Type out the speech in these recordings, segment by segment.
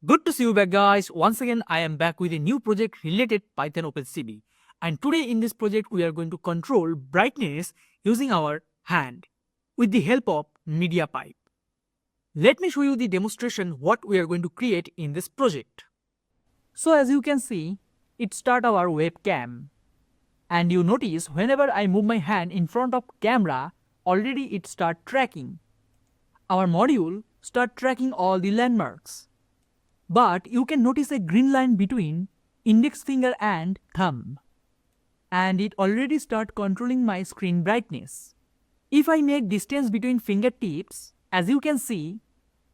Good to see you back, guys. Once again, I am back with a new project related Python OpenCV. And today in this project, we are going to control brightness using our hand with the help of media pipe. Let me show you the demonstration what we are going to create in this project. So as you can see, it start our webcam. And you notice whenever I move my hand in front of camera, already it start tracking. Our module start tracking all the landmarks. But you can notice a green line between index finger and thumb. And it already start controlling my screen brightness. If I make distance between fingertips, as you can see,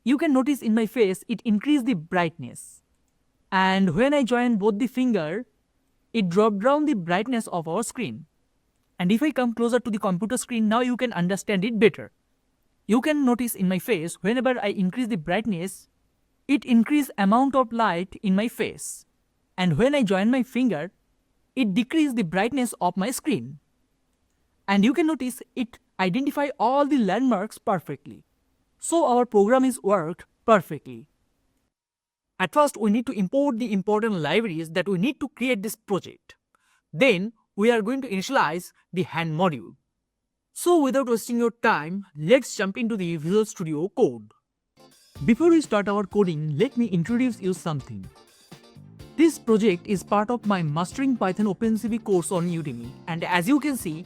you can notice in my face it increase the brightness. And when I join both the finger, it drop down the brightness of our screen. And if I come closer to the computer screen, now you can understand it better. You can notice in my face, whenever I increase the brightness, it increase amount of light in my face. And when I join my finger, it decrease the brightness of my screen. And you can notice it identify all the landmarks perfectly. So our program is worked perfectly. At first, we need to import the important libraries that we need to create this project. Then we are going to initialize the hand module. So without wasting your time, let's jump into the Visual Studio Code. Before we start our coding, let me introduce you something. This project is part of my Mastering Python OpenCV course on Udemy, and as you can see,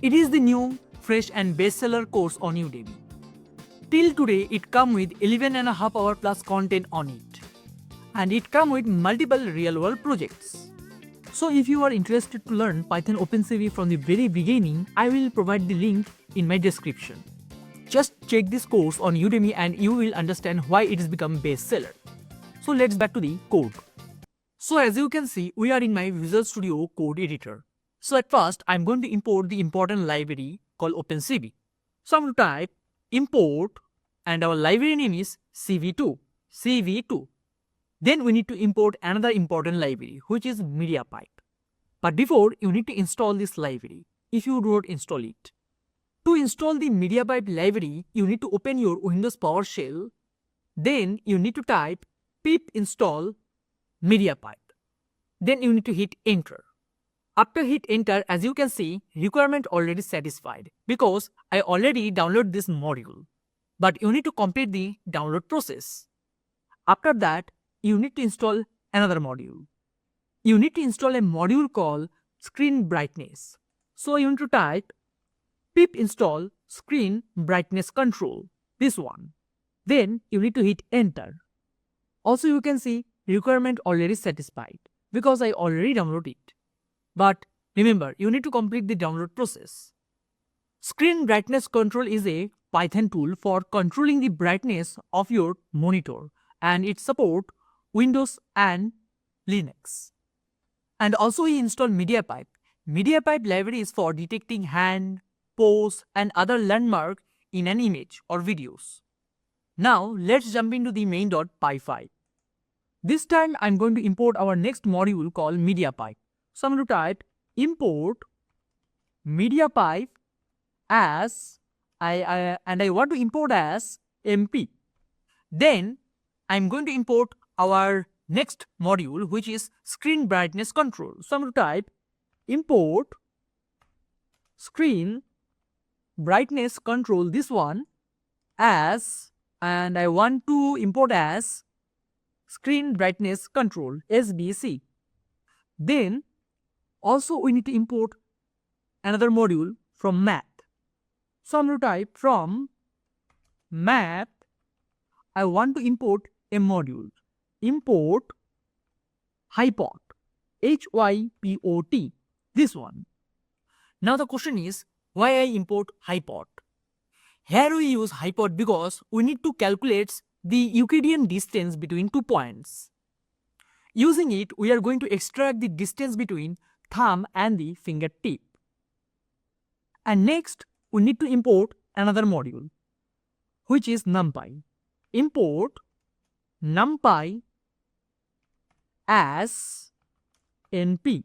it is the new, fresh and bestseller course on Udemy. Till today, it comes with 11.5 hour plus content on it. And it comes with multiple real-world projects. So if you are interested to learn Python OpenCV from the very beginning, I will provide the link in my description. Just check this course on Udemy and you will understand why it has become bestseller. So let's back to the code. So as you can see, we are in my Visual Studio Code editor. So at first, I'm going to import the important library called OpenCV. So I'm going to type import and our library name is CV2. Then we need to import another important library, which is media pipe. But before, you need to install this library if you do not install it. To install the media pipe library, you need to open your Windows PowerShell. Then you need to type pip install media pipe. Then you need to hit enter. After hit enter, as you can see, requirement already satisfied because I already downloaded this module. But you need to complete the download process. After that, you need to install another module. You need to install a module called screen brightness. So you need to type pip install screen brightness control, this one. Then you need to hit enter. Also you can see requirement already satisfied because I already downloaded it. But remember, you need to complete the download process. Screen brightness control is a Python tool for controlling the brightness of your monitor, and it supports Windows and Linux. And also we install media pipe. Media pipe library is for detecting hand, pose and other landmark in an image or videos. Now let's jump into the main.py file. This time I'm going to import our next module called media pipe. So I'm going to type import media pipe as I want to import as MP. Then I'm going to import our next module, which is screen brightness control. So I'm going to type import screen brightness control, this one, as, and I want to import as screen brightness control, SBC. Then also we need to import another module from math. So I'm going to type from math, I want to import a module. Import hypot, HYPOT, this one. Now the question is, why I import hypot? Here we use hypot because we need to calculate the Euclidean distance between 2 points. Using it, we are going to extract the distance between thumb and the fingertip. And next, we need to import another module, which is numpy. Import numpy as np.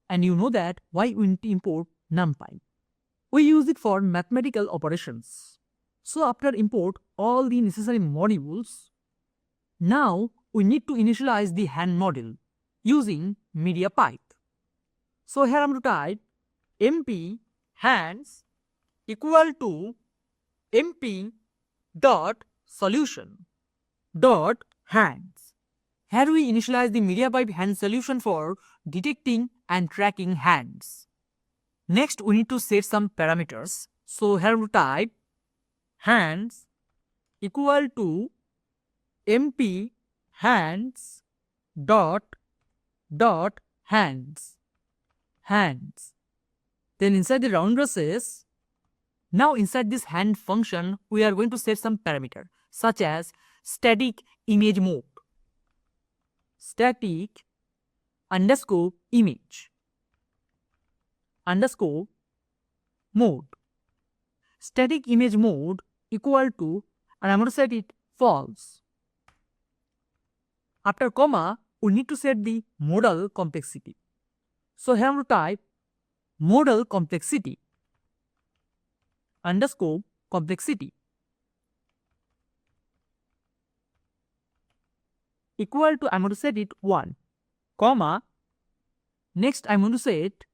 And you know that why we need to import numpy. We use it for mathematical operations. So after import all the necessary modules, Now we need to initialize the hand model using media pipe. So here I'm going to type mp hands equal to mp dot solution dot hands. Here we initialize the media pipe hand solution for detecting and tracking hands. Next we need to set some parameters. So here we type hands equal to mp hands dot hands. Then inside the round braces, now inside this hand function we are going to set some parameter such as static image mode, static underscore image underscore mode, static image mode equal to, and I'm going to set it false. After comma we need to set the modal complexity. So here I'm going to type modal complexity underscore complexity equal to, I'm going to set it 1, comma, next I'm going to set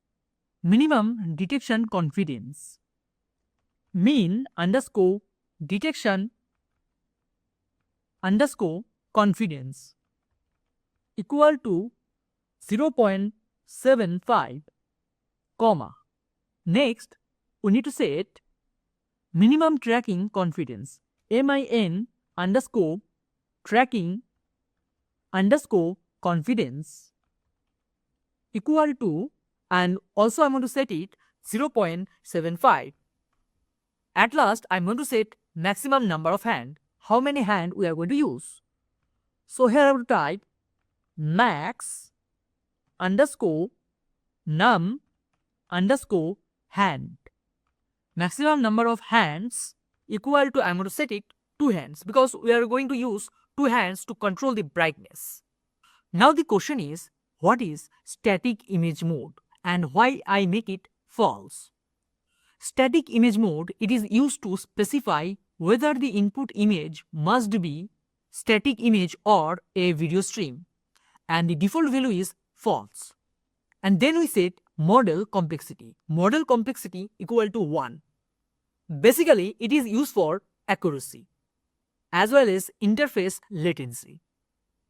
minimum detection confidence, min underscore detection underscore confidence equal to 0.75, comma. Next we need to set minimum tracking confidence, min underscore tracking underscore confidence equal to, and also I'm going to set it 0.75. At last I'm going to set maximum number of hand, how many hand we are going to use. So here I will type max underscore num underscore hand. Maximum number of hands equal to, I'm going to set it 2 hands because we are going to use 2 hands to control the brightness. Now the question is, what is static image mode and why I make it false? Static image mode, it is used to specify whether the input image must be static image or a video stream, and the default value is false. And then we set model complexity equal to 1. Basically it is used for accuracy as well as interface latency.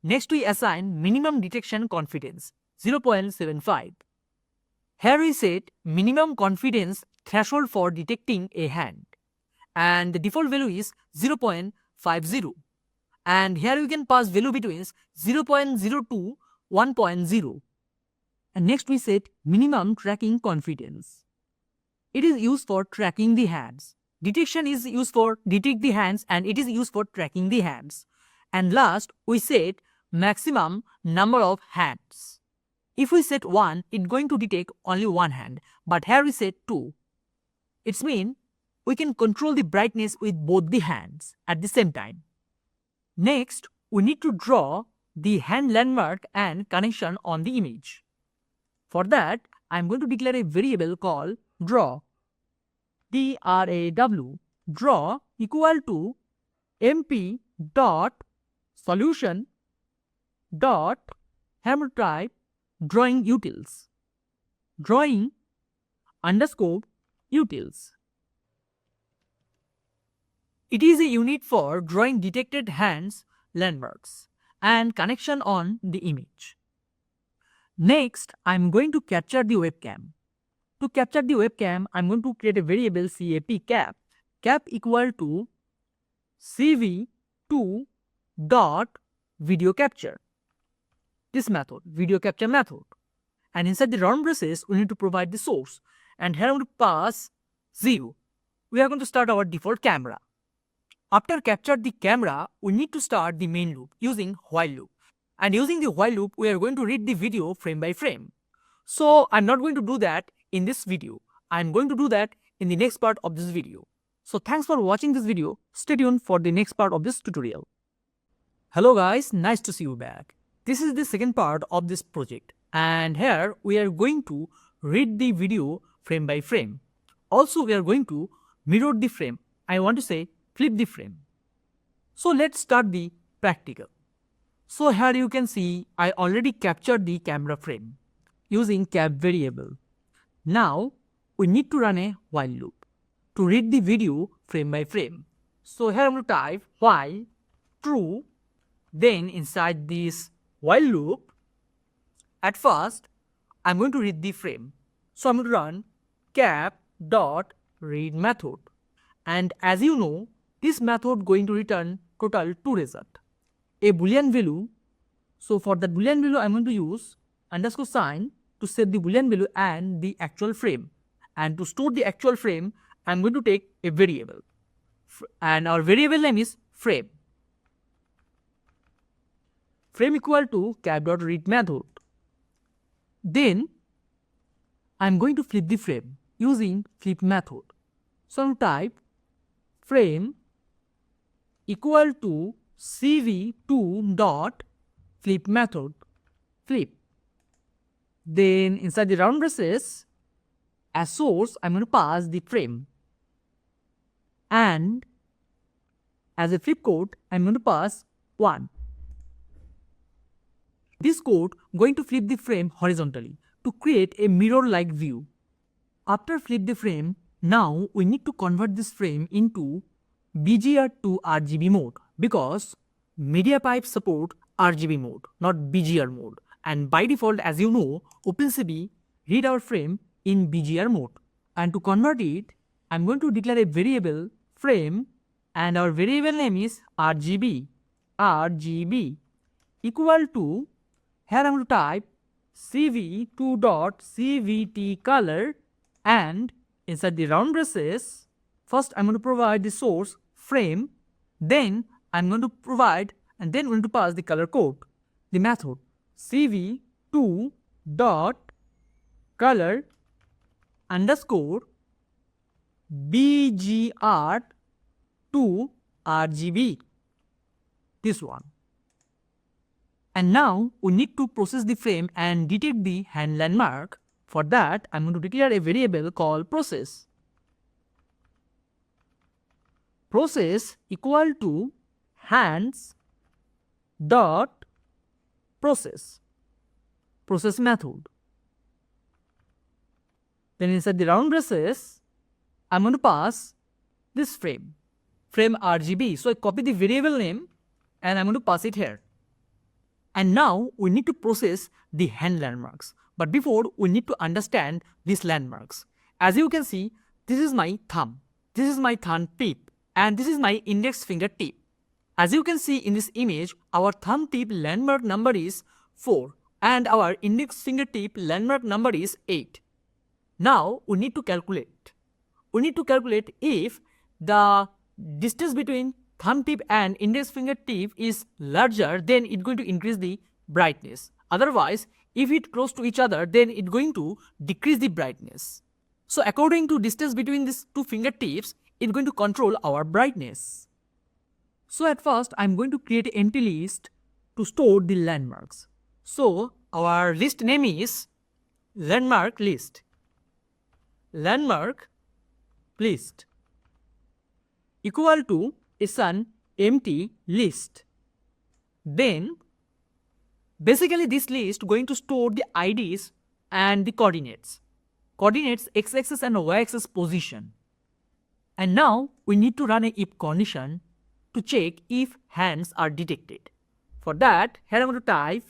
Next we assign minimum detection confidence 0.75. Here we set minimum confidence threshold for detecting a hand, and the default value is 0.50, and here we can pass value between 0.0 to 1.0. And next we set minimum tracking confidence. It is used for tracking the hands. Detection is used for detect the hands and it is used for tracking the hands. And last we set maximum number of hands. If we set 1, it's going to detect only 1 hand, but here we set 2. It means we can control the brightness with both the hands at the same time. Next we need to draw the hand landmark and connection on the image. For that I am going to declare a variable called draw, draw, draw equal to mp dot solution dot hammer type drawing utils, drawing underscore utils. It is a unit for drawing detected hands landmarks and connection on the image. Next I am going to capture the webcam. To capture the webcam, I am going to create a variable cap equal to cv2 dot video capture. This method, video capture method. And inside the round braces, we need to provide the source. And here I'm going to pass 0. We are going to start our default camera. After capture the camera, we need to start the main loop using while loop. And using the while loop, we are going to read the video frame by frame. So I'm not going to do that in this video. I'm going to do that in the next part of this video. So thanks for watching this video. Stay tuned for the next part of this tutorial. Hello guys, nice to see you back. This is the second part of this project, and here we are going to read the video frame by frame. Also we are going to mirror the frame. I want to say flip the frame. So let's start the practical. So here you can see I already captured the camera frame using cap variable. Now we need to run a while loop to read the video frame by frame. So here I'm going to type while true, then inside this while loop, at first I'm going to read the frame. So I'm going to run cap dot read method, and as you know, this method going to return total 2 result, a boolean value. So for that boolean value I'm going to use underscore sign to set the boolean value and the actual frame, and to store the actual frame I'm going to take a variable, and our variable name is frame. Frame equal to cap dot read method. Then I'm going to flip the frame using flip method. So I'm type frame equal to cv2 dot flip method flip. Then inside the round braces, as source I'm going to pass the frame, and as a flip code I'm going to pass 1. This code going to flip the frame horizontally to create a mirror-like view. After flip the frame, now we need to convert this frame into BGR to RGB mode, because MediaPipe support RGB mode, not BGR mode. And by default, as you know, OpenCV read our frame in BGR mode. And to convert it, I'm going to declare a variable frame, and our variable name is RGB equal to, here I'm going to type cv2.cvt color, and inside the round braces, first I'm going to provide the source frame, then I'm going to provide, and then we're going to pass the color code. The method cv2.color underscore bgr to RGB, this one. And now we need to process the frame and detect the hand landmark. For that, I'm going to declare a variable called process. Process equal to hands dot process method. Then inside the round braces, I'm going to pass this frame RGB. So I copy the variable name and I'm going to pass it here. And now we need to process the hand landmarks. But before, we need to understand these landmarks. As you can see, this is my thumb, this is my thumb tip, and this is my index finger tip. As you can see in this image, our thumb tip landmark number is 4 and our index finger tip landmark number is 8. Now we need to calculate. We need to calculate if the distance between thumb tip and index finger tip is larger, then it's going to increase the brightness. Otherwise, if it close to each other, then it's going to decrease the brightness. So according to distance between these two fingertips, it's going to control our brightness. So at first, I'm going to create an empty list to store the landmarks. So our list name is landmark list. Landmark list equal to is an empty list. Then basically this list going to store the IDs and the coordinates x-axis and y-axis position. And now we need to run a if condition to check if hands are detected. For that, here I'm going to type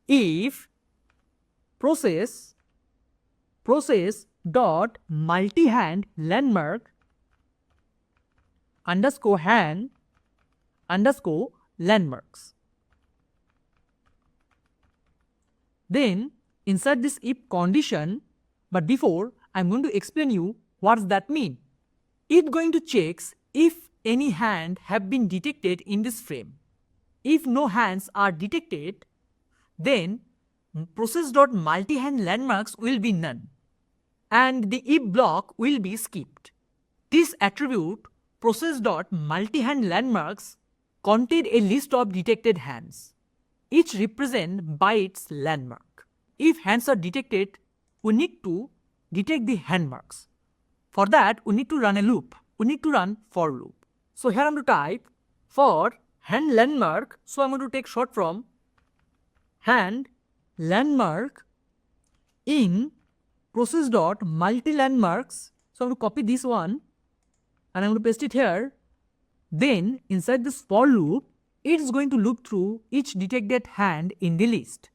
if process dot multi-hand landmark underscore hand underscore landmarks. Then insert this if condition, but before I'm going to explain you what does that mean. It's going to check if any hand have been detected in this frame. If no hands are detected, then process.multi-hand landmarks will be none and the if block will be skipped. This attribute process.multi-hand landmarks contain a list of detected hands, each represented by its landmark. If hands are detected, we need to detect the hand marks. For that, we need to run a loop. We need to run for loop. So here I'm going to type for hand landmark. So I'm going to take short from hand landmark in process dot multi landmarks. So I'm going to copy this one and I'm going to paste it here. Then inside this for loop, it's going to loop through each detected hand in the list.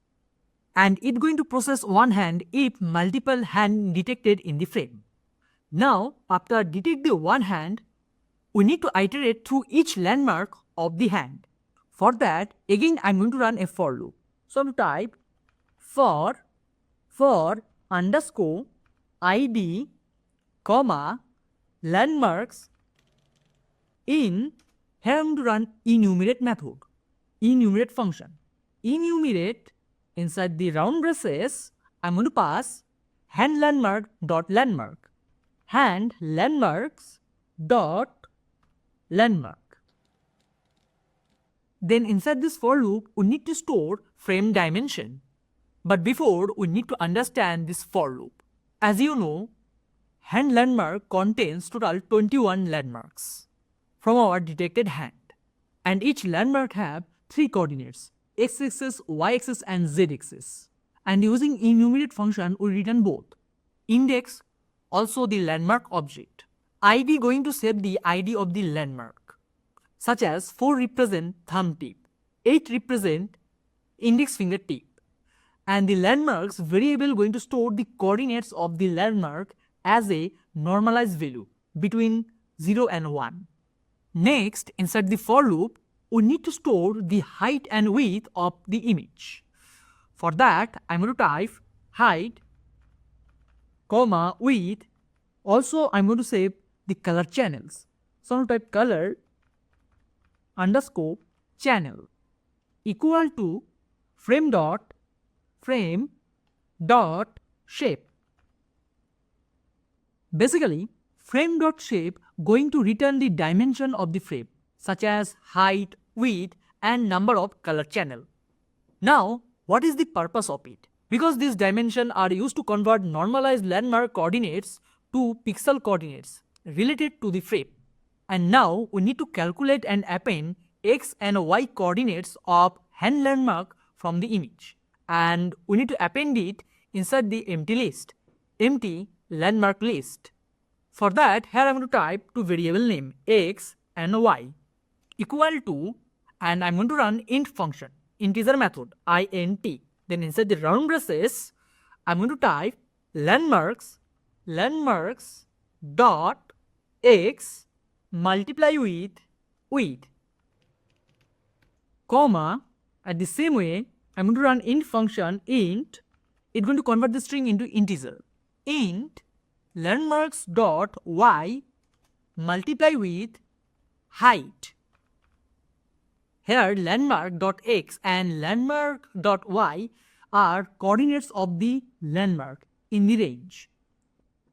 And it's going to process one hand if multiple hand detected in the frame. Now, after detect the one hand, we need to iterate through each landmark of the hand. For that, again I'm going to run a for loop. So I'm going to type for underscore id, comma, landmarks in, here I'm going to run enumerate method, enumerate function. Enumerate, inside the round braces, I'm going to pass hand landmark dot landmark, hand landmarks dot landmark. Then inside this for loop, we need to store frame dimension. But before, we need to understand this for loop. As you know, hand landmark contains total 21 landmarks from our detected hand. And each landmark have 3 coordinates, x-axis, y-axis and z-axis. And using enumerate function, we return both index, also the landmark object. id going to save the id of the landmark, such as 4 represent thumb tip, 8 represent index finger tip. And the landmarks variable going to store the coordinates of the landmark as a normalized value between 0 and 1. Next, inside the for loop, we need to store the height and width of the image. For that, I'm going to type height, comma, width. Also, I'm going to save the color channels. So I'm going to type color underscore channel equal to frame dot shape. Basically, frame dot shape going to return the dimension of the frame, such as height, width and number of color channel. Now, what is the purpose of it? Because these dimensions are used to convert normalized landmark coordinates to pixel coordinates related to the frame. And now we need to calculate and append x and y coordinates of hand landmark from the image. And we need to append it inside the empty landmark list. For that, here I am going to type 2 variable name x and y equal to, and I am going to run int function, integer method, int. Then inside the round braces, I am going to type landmarks dot x multiply with width, comma, at the same way, I'm going to run int function int. It's going to convert the string into integer. Int landmarks dot y multiply with height. Here landmark dot x and landmark dot y are coordinates of the landmark in the range.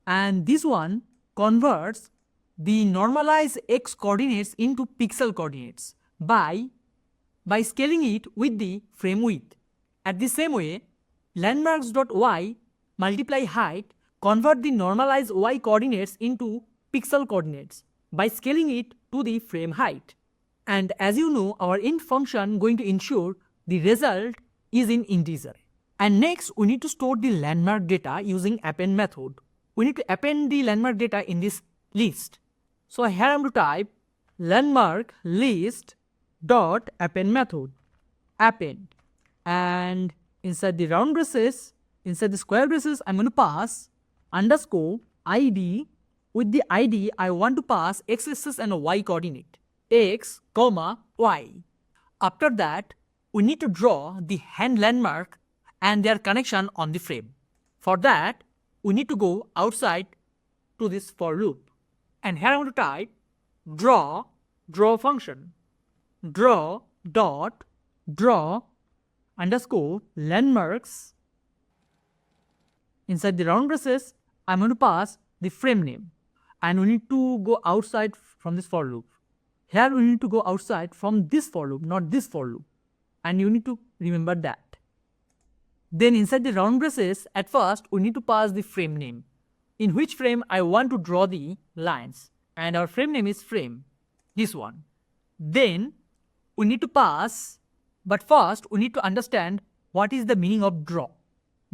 And this one converts the normalized x coordinates into pixel coordinates by scaling it with the frame width. At the same way, landmarks.y multiply height convert the normalized y coordinates into pixel coordinates by scaling it to the frame height. And as you know, our int function going to ensure the result is in integer. And next, we need to store the landmark data using append method. We need to append the landmark data in this list. So here I am to type landmark list dot append method, append, and inside the round braces, inside the square braces, I'm going to pass underscore id. With the id, I want to pass x-axis and a y coordinate, x, comma, y. After that, we need to draw the hand landmark and their connection on the frame. For that, we need to go outside to this for loop. And here I want to type draw function, draw underscore landmarks. Inside the round braces, I'm going to pass the frame name. And we need to go outside from this for loop. Here we need to go outside from this for loop, not this for loop. And you need to remember that. Then inside the round braces, at first we need to pass the frame name, in which frame I want to draw the lines. And our frame name is frame, this one. Then we need to pass, but first we need to understand what is the meaning of draw.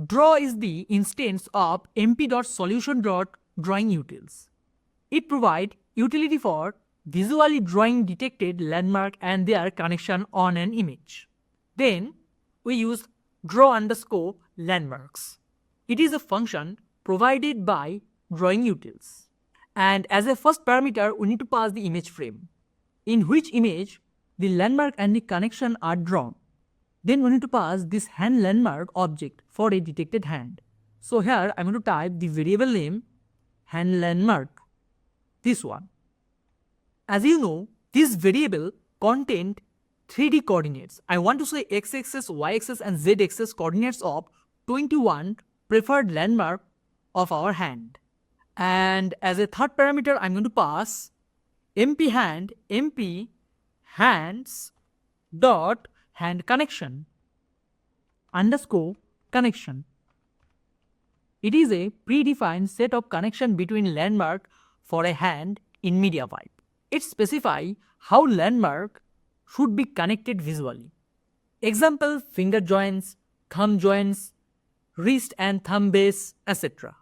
Draw is the instance of mp.solution.drawingUtils. It provides utility for visually drawing detected landmark and their connection on an image. Then we use draw underscore landmarks. It is a function provided by drawingUtils. And as a first parameter, we need to pass the image frame, in which image the landmark and the connection are drawn. Then we need to pass this hand landmark object for a detected hand. So here I'm going to type the variable name hand landmark, this one. As you know, this variable contains 3D coordinates. I want to say x-axis, y-axis and z-axis coordinates of 21 preferred landmark of our hand. And as a third parameter, I'm going to pass mp hands dot hand connection underscore connection. It is a predefined set of connection between landmark for a hand in MediaPipe. It specifies how landmark should be connected visually. Example: finger joints, thumb joints, wrist and thumb base, etc.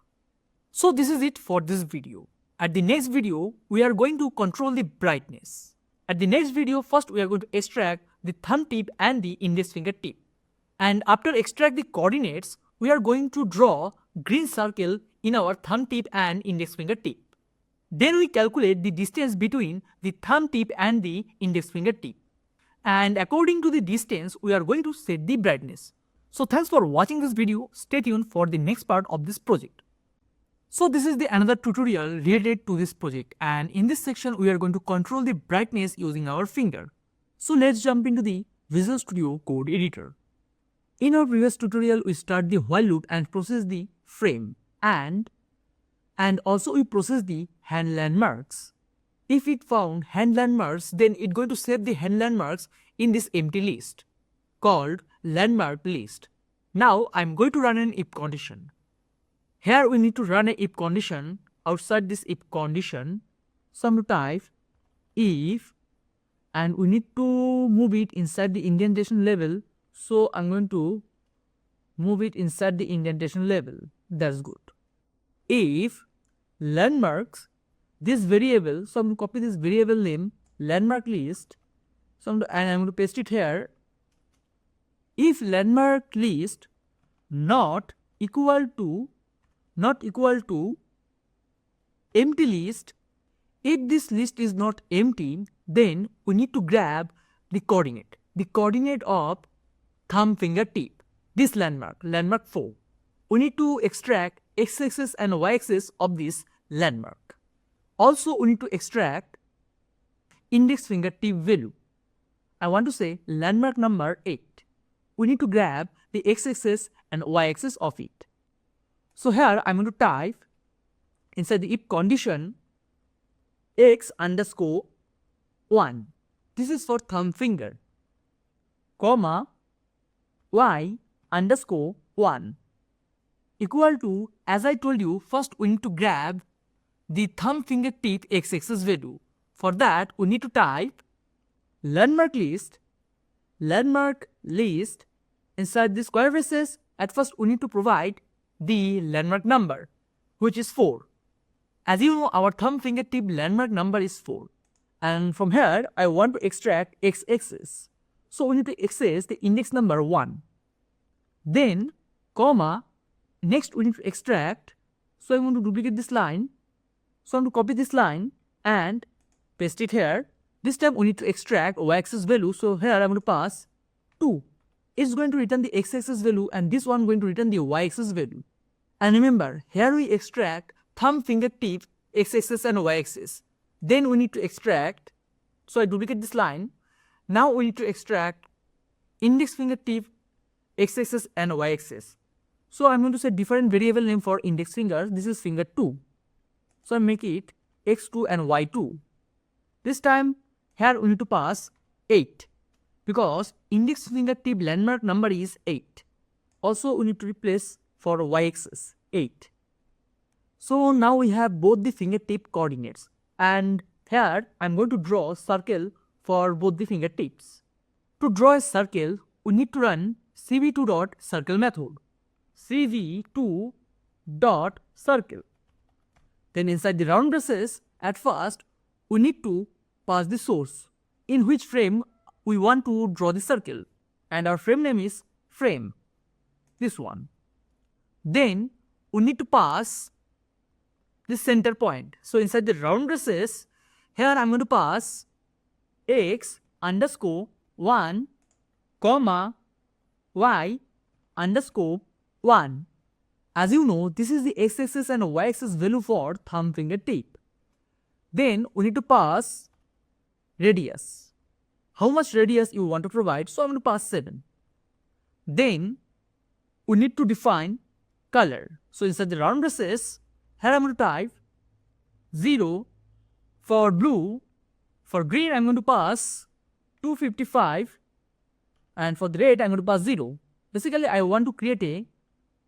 So this is it for this video. At the next video, we are going to control the brightness. At the next video, first we are going to extract the thumb tip and the index finger tip. And after extract the coordinates, we are going to draw green circle in our thumb tip and index finger tip. Then we calculate the distance between the thumb tip and the index finger tip. And according to the distance, we are going to set the brightness. So thanks for watching this video. Stay tuned for the next part of this project. So this is the another tutorial related to this project, and in this section we are going to control the brightness using our finger. So let's jump into the Visual Studio Code Editor. In our previous tutorial we start the while loop and process the frame, and also we process the hand landmarks. If it found hand landmarks, then it's going to save the hand landmarks in this empty list called landmark list. Now I'm going to run an if condition. Here we need to run a if condition. Outside this if condition, so I'm going to type if, and we need to move it inside the indentation level. So I'm going to move it inside the indentation level. That's good. If landmarks, this variable, so I'm going to copy this variable name landmark list. So and I'm going to paste it here. If landmark list not equal to empty list, if this list is not empty, then we need to grab the coordinate of thumb finger tip, this landmark 4. We need to extract x-axis and y-axis of this landmark. Also we need to extract index finger tip value. I want to say landmark number 8. We need to grab the x-axis and y-axis of it. So here I'm going to type inside the if condition x underscore 1. This is for thumb finger, comma y underscore 1 equal to, as I told you, first we need to grab the thumb finger tip x-axis value. For that we need to type landmark list inside the square braces. At first we need to provide the landmark number, which is 4. As you know, our thumb finger tip landmark number is 4. And from here, I want to extract x-axis. So we need to access the index number 1. Then, comma, next we need to extract. So I'm going to duplicate this line. So I'm going to copy this line and paste it here. This time we need to extract y-axis value. So here I'm going to pass 2. It's going to return the x-axis value, and this one going to return the y-axis value. And remember, here we extract thumb finger tip x-axis and y-axis. Then we need to extract, so I duplicate this line. Now we need to extract index finger tip x-axis and y-axis. So I'm going to set different variable name for index finger. This is finger 2. So I make it x2 and y2. This time here we need to pass 8. Because index finger tip landmark number is 8. Also we need to replace for y-axis 8. So now we have both the fingertip coordinates, and here I am going to draw circle for both the fingertips. To draw a circle, we need to run cv2.circle method. cv2.circle. Then inside the round braces, at first, we need to pass the source, in which frame we want to draw the circle. And our frame name is frame, this one. Then we need to pass the center point. So inside the round braces, here I am going to pass x underscore 1 comma y underscore 1. As you know, this is the x-axis and y-axis value for thumb finger tip. Then we need to pass radius. How much radius you want to provide? So I'm going to pass 7. Then we need to define color. So inside the round braces, here I'm going to type 0 for blue. For green, I'm going to pass 255, and for the red, I'm going to pass 0. Basically, I want to create a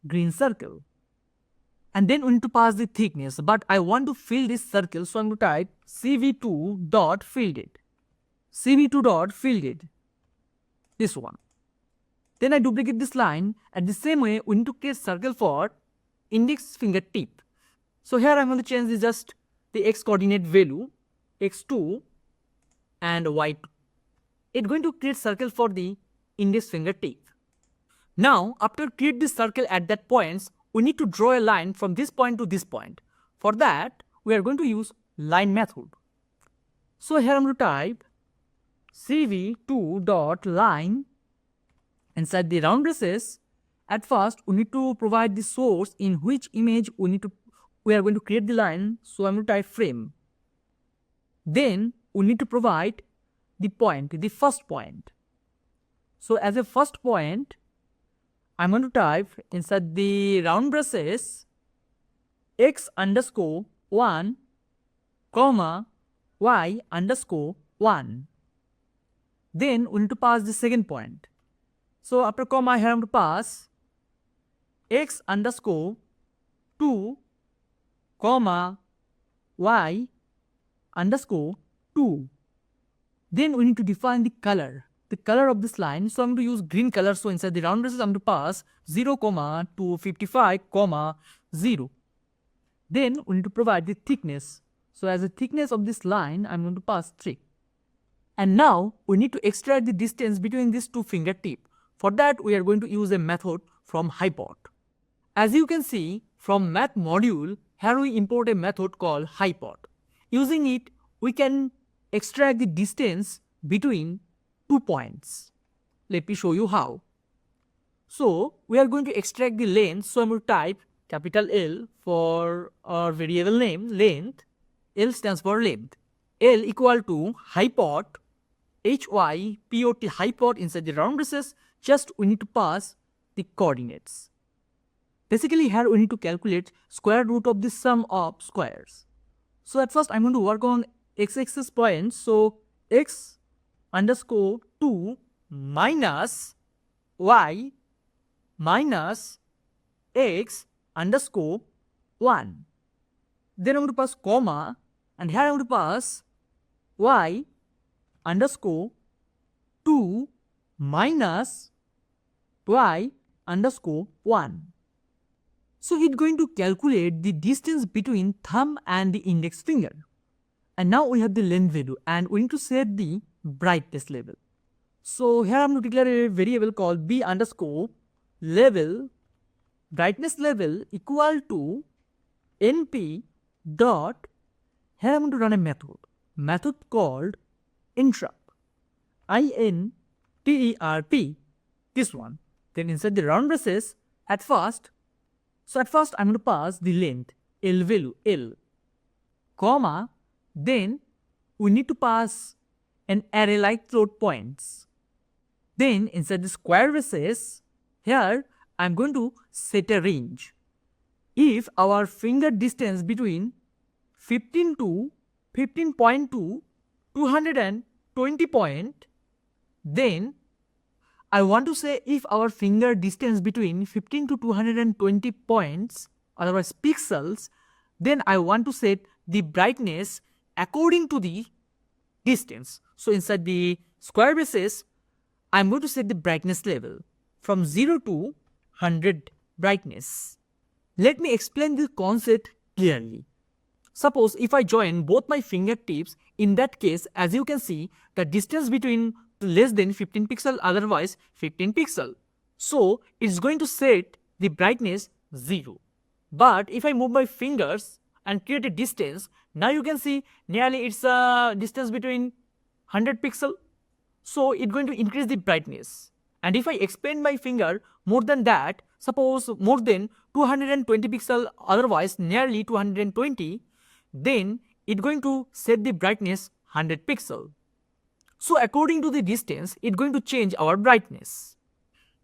green circle. And then we need to pass the thickness, but I want to fill this circle, so I'm going to type cv2.filled. cv2.filled, this one. Then I duplicate this line, and the same way we need to create circle for index finger tip. So here I'm going to change just the x coordinate value, x2 and y2. It's going to create circle for the index finger tip. Now, after create this circle at that points, we need to draw a line from this point to this point. For that, we are going to use line method. So here I'm going to type cv2.line. Inside the round braces, at first we need to provide the source in which image we are going to create the line. So I'm going to type frame. Then we need to provide the point, the first point. So as a first point, I'm going to type inside the round braces x underscore 1 comma y underscore 1. Then we need to pass the second point. So after comma, here I'm going to pass x underscore 2 comma y underscore 2. Then we need to define the color of this line. So I'm going to use green color. So inside the round braces, I'm going to pass 0 comma 255 comma 0. Then we need to provide the thickness. So as the thickness of this line, I'm going to pass 3. And now we need to extract the distance between these two fingertips. For that, we are going to use a method from hypot. As you can see from math module, here we import a method called hypot. Using it, we can extract the distance between 2 points. Let me show you how. So we are going to extract the length. So I'm going to type capital L for our variable name length. L stands for length. L equal to hypot, hypot, hypot inside the round braces. Just we need to pass the coordinates. Basically here we need to calculate square root of the sum of squares. So at first I'm going to work on x-axis points. So x underscore 2 minus y minus x underscore 1. Then I'm going to pass comma, and here I'm going to pass y underscore 2 minus y underscore 1. So it's going to calculate the distance between thumb and the index finger. And now we have the length value, and we need to set the brightness level. So here I'm going to declare a variable called b underscore level, brightness level equal to np dot, here I'm going to run a method called interrupt, interp, this one. Then inside the round braces, at first I'm going to pass the length L value L, comma, then we need to pass an array like float points. Then inside the square braces, here I'm going to set a range. If our finger distance between 15 to 15.2 220 point, then I want to say if our finger distance between 15 to 220 points, otherwise pixels, then I want to set the brightness according to the distance. So inside the square braces, I'm going to set the brightness level from 0 to 100 brightness. Let me explain the concept clearly. Suppose if I join both my fingertips, in that case, as you can see, the distance between less than 15 pixel, otherwise 15 pixel. So it's going to set the brightness 0. But if I move my fingers and create a distance, now you can see nearly it's a distance between 100 pixel. So it's going to increase the brightness. And if I expand my finger more than that, suppose more than 220 pixel, otherwise nearly 220, then it's going to set the brightness 100 pixel. So according to the distance, it's going to change our brightness.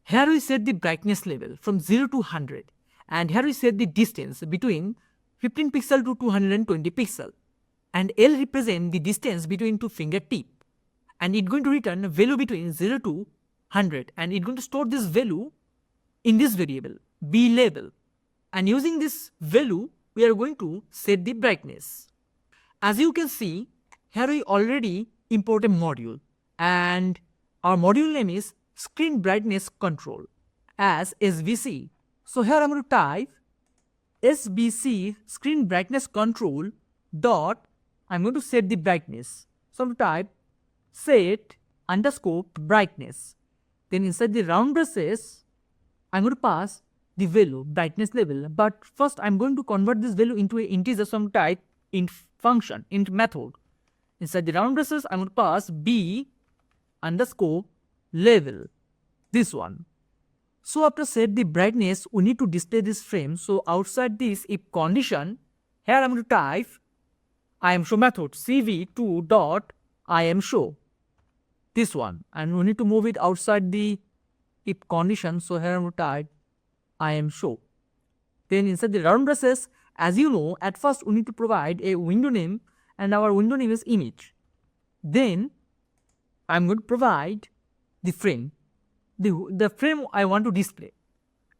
Here we set the brightness level from 0 to 100, and here we set the distance between 15 pixel to 220 pixel, and L represent the distance between two fingertip, and it's going to return a value between 0 to 100, and it's going to store this value in this variable B level, and using this value we are going to set the brightness. As you can see, here we already import a module, and our module name is Screen Brightness Control as SBC. So here I'm going to type SBC Screen Brightness Control dot, I'm going to set the brightness. So I'm going to type set underscore brightness. Then inside the round braces, I'm going to pass the value brightness level, but first I'm going to convert this value into an integer, some type int function, int method. Inside the round braces, I'm going to pass B underscore level, this one. So after set the brightness, we need to display this frame. So outside this if condition, here I'm going to type IamShow method cv2 dot IamShow, this one, and we need to move it outside the if condition. So here I'm going to type IamShow. Then inside the round braces, as you know, at first we need to provide a window name, and our window name is image. Then I'm going to provide the frame, the frame I want to display,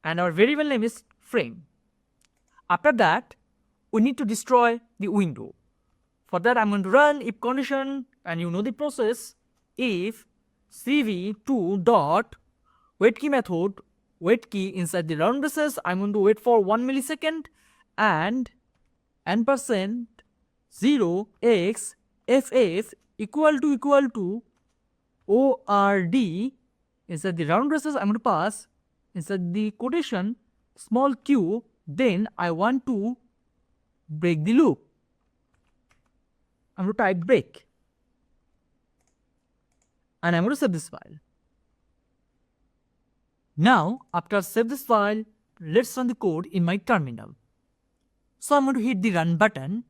and our variable name is frame. After that, we need to destroy the window. For that, I'm going to run if condition, and you know the process. If cv2 dot wait key method, wait key inside the round braces, I'm going to wait for 1 millisecond, and %0 x ff equal to ord inside the round braces, I'm going to pass inside the quotation small q. Then I want to break the loop. I'm going to type break, and I'm going to save this file. Now after save this file, let's run the code in my terminal. So I'm going to hit the run button.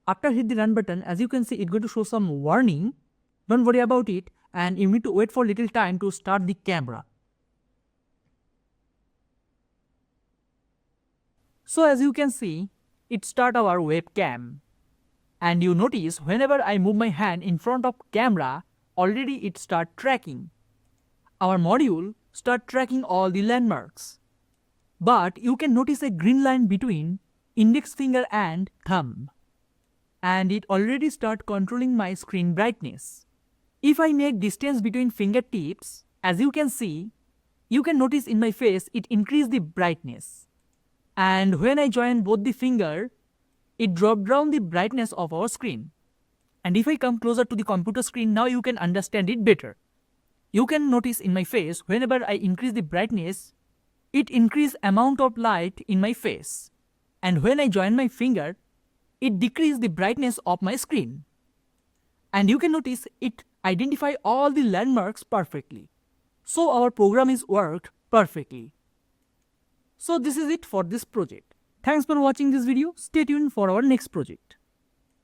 After hit the run button, as you can see, it's going to show some warning. Don't worry about it, and you need to wait for a little time to start the camera. So as you can see, it start our webcam, and you notice whenever I move my hand in front of camera, already it start tracking. Our module start tracking all the landmarks, but you can notice a green line between index finger and thumb, and it already start controlling my screen brightness. If I make distance between fingertips, as you can see, you can notice in my face it increase the brightness, and when I join both the finger, it drop down the brightness of our screen. And if I come closer to the computer screen, now you can understand it better. You can notice in my face, whenever I increase the brightness, it increase amount of light in my face, and when I join my finger, it decrease the brightness of my screen. And you can notice it identify all the landmarks perfectly. So our program is worked perfectly. So this is it for this project. Thanks for watching this video. Stay tuned for our next project.